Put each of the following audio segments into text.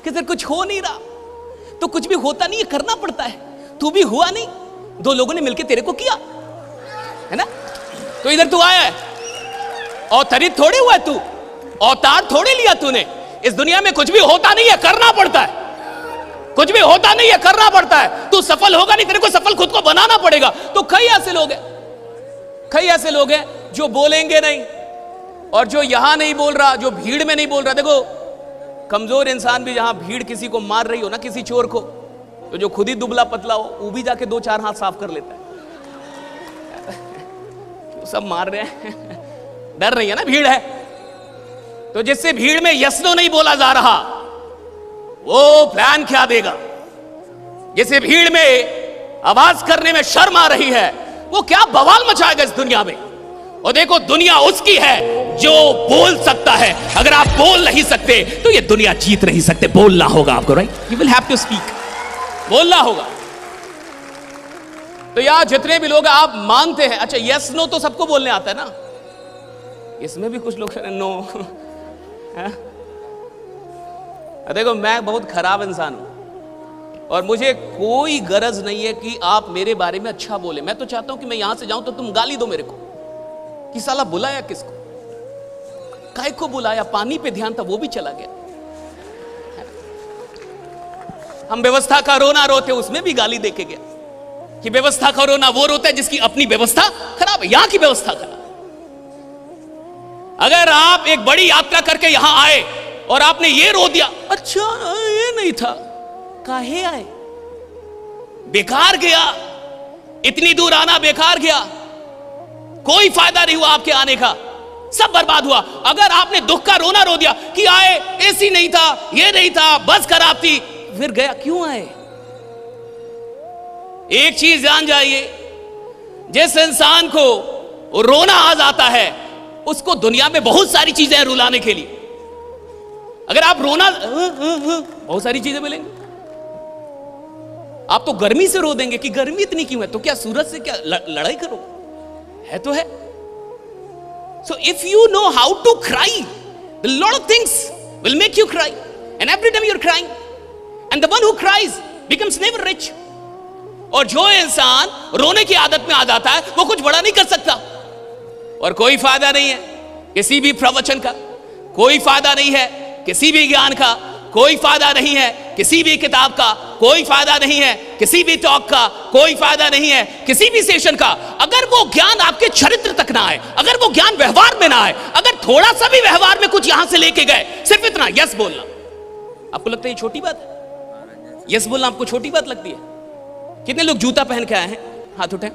कि सर कुछ हो नहीं रहा, तो कुछ भी होता नहीं है, करना पड़ता है। तू भी हुआ नहीं, दो लोगों ने मिलकर तेरे को किया है ना। तो इधर तू आया है, अवतरित थोड़ी हुआ है तू, अवतार थोड़ी लिया तूने। इस दुनिया में कुछ भी होता नहीं है, करना पड़ता है। कुछ भी होता नहीं है, करना पड़ता है। तू सफल होगा नहीं, तेरे को सफल खुद को बनाना पड़ेगा। तो कई ऐसे लोग हैं, कई ऐसे लोग हैं जो बोलेंगे नहीं, और जो यहां नहीं बोल रहा, जो भीड़ में नहीं बोल रहा। देखो, कमजोर इंसान भी जहां भीड़ किसी को मार रही हो ना, किसी चोर को, तो जो खुद ही दुबला पतला हो वो भी जाके 2-4 हाथ साफ कर लेता है। सब मार रहे हैं, डर रही है ना, भीड़ है। तो जिससे भीड़ में यस नो नहीं बोला जा रहा, वो प्लान क्या देगा? जिसे भीड़ में आवाज करने में शर्म आ रही है, वो क्या बवाल मचाएगा इस दुनिया में। और देखो, दुनिया उसकी है जो बोल सकता है। अगर आप बोल नहीं सकते तो ये दुनिया जीत नहीं सकते। बोलना होगा आपको, right? You will have to speak, बोलना होगा। तो यार जितने भी लोग आप मानते हैं, अच्छा यस नो तो सबको बोलने आता है ना, इसमें भी कुछ लोग नो है? देखो, मैं बहुत खराब इंसान हूं और मुझे कोई गरज नहीं है कि आप मेरे बारे में अच्छा बोले। मैं तो चाहता हूं कि मैं यहां से जाऊं तो तुम गाली दो मेरे को कि साला बुलाया किसको, काय को बुलाया, पानी पे ध्यान था वो भी चला गया। हम व्यवस्था का रोना रोते, उसमें भी गाली देके गया कि व्यवस्था का रोना वो रोता है जिसकी अपनी व्यवस्था खराब है। यहां की व्यवस्था खराब। अगर आप एक बड़ी यात्रा करके यहां आए और आपने ये रो दिया, अच्छा ये नहीं था, काहे आए, बेकार गया, इतनी दूर आना बेकार गया, कोई फायदा नहीं हुआ आपके आने का, सब बर्बाद हुआ। अगर आपने दुख का रोना रो दिया कि आए, एसी नहीं था, ये नहीं था, बस खराब थी, फिर गया, क्यों आए? एक चीज जान जाइए, जिस इंसान को रोना आ जाता है उसको दुनिया में बहुत सारी चीजें हैं रुलाने के लिए। अगर आप रोना, बहुत सारी चीजें मिलेंगी। आप तो गर्मी से रो देंगे कि गर्मी इतनी क्यों है, तो क्या सूरज से क्या लड़ाई करो, है तो है। So if you know how to cry, a lot of things will make you cry, and every time you're crying, and the one who cries becomes never rich. और जो इंसान रोने की आदत में आ जाता है वो कुछ बड़ा नहीं कर सकता, और कोई फायदा नहीं है किसी भी प्रवचन का, कोई फायदा नहीं है किसी भी ज्ञान का, कोई फायदा नहीं है किसी भी किताब का, कोई फायदा नहीं है किसी भी टॉक का, कोई फायदा नहीं है किसी भी सेशन का, अगर वो ज्ञान आपके चरित्र तक ना आए, अगर वो ज्ञान व्यवहार में ना आए, अगर थोड़ा सा भी व्यवहार में कुछ यहां से लेके गए, सिर्फ इतना यस बोलना, आपको लगता है ये छोटी बात है? यस बोलना आपको छोटी बात लगती है? कितने लोग जूता पहन के आए हैं, हाथ उठाएं।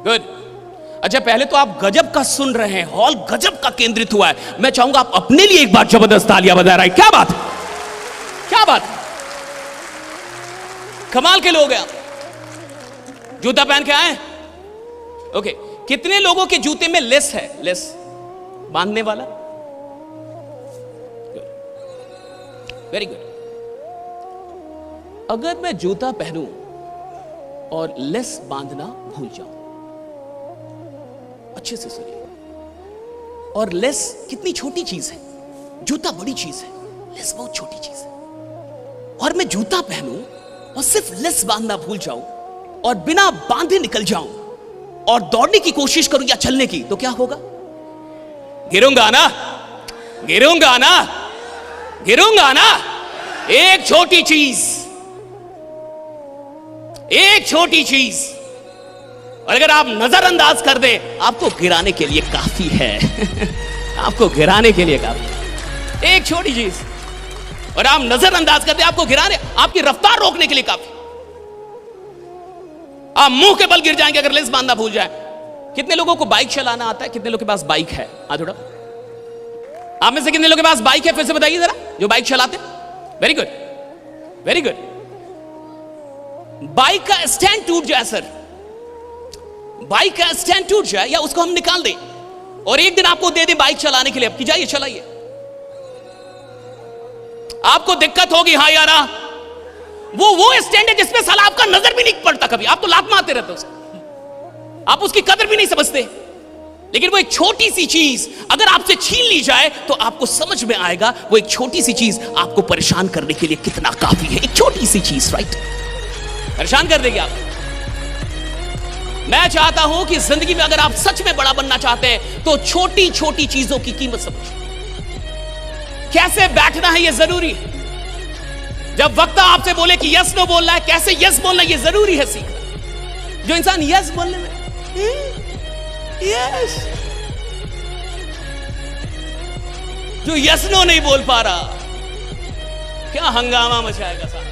गुड। अच्छा, पहले तो आप गजब का सुन रहे हैं, हॉल गजब का केंद्रित हुआ है। मैं चाहूंगा आप अपने लिए एक बार जबरदस्त तालियां बजा रहे हैं। क्या बात, क्या बात, कमाल के लोग हैं। जूता पहन के आए, ओके। कितने लोगों के जूते में लेस है, लेस बांधने वाला? Very good. अगर मैं जूता पहनूं और लेस बांधना भूल जाऊं, अच्छे से सुनिए, और लेस कितनी छोटी चीज है, जूता बड़ी चीज है, लेस बहुत छोटी चीज है, और मैं जूता पहनूं और सिर्फ लेस बांधना भूल जाऊं और बिना बांधे निकल जाऊं और दौड़ने की कोशिश करूं या चलने की, तो क्या होगा? गिरूंगा ना, गिरूंगा ना, गिरूंगा ना। एक छोटी चीज, एक छोटी चीज, और अगर आप नजरअंदाज कर दे, आपको गिराने के लिए काफी है। आपको गिराने के लिए काफी, एक छोटी चीज, और आप नजरअंदाज कर दे, आपको गिराने, आपकी रफ्तार रोकने के लिए काफी। आप मुंह के बल गिर जाएंगे अगर लेस बांधना भूल जाए। कितने लोगों को बाइक चलाना आता है? कितने लोगों के पास बाइक है? हाथ उठाओ। आप में से कितने लोगों के पास बाइक है? फिर से बताइए जरा, जो बाइक चलाते। Very good, very good. Bike का स्टैंड टूट जाए सर, बाइक का स्टैंड टूट जाए या उसको हम निकाल दें और एक दिन आपको दे दें बाइक चलाने के लिए, अब की जाइए चलाइए, आपको दिक्कत होगी। हाँ यारा, वो स्टैंड है जिसमें साला आपका नजर भी नहीं पड़ता कभी, आप तो लात मारते रहते हो, आप उसकी कदर भी नहीं समझते। लेकिन वो एक छोटी सी चीज अगर आपसे छीन ली जाए तो आपको समझ में आएगा वो एक छोटी सी चीज आपको परेशान करने के लिए कितना काफी है। एक छोटी सी चीज, राइट, परेशान कर देगी आप। मैं चाहता हूं कि जिंदगी में अगर आप सच में बड़ा बनना चाहते हैं तो छोटी छोटी चीजों की कीमत समझिए। कैसे बैठना है ये जरूरी है। जब वक्ता आपसे बोले कि यस नो बोलना है, कैसे यस बोलना ये जरूरी है सीखना। जो इंसान यस बोलने में यस, जो यस नो नहीं बोल पा रहा, क्या हंगामा मचाएगा साहब।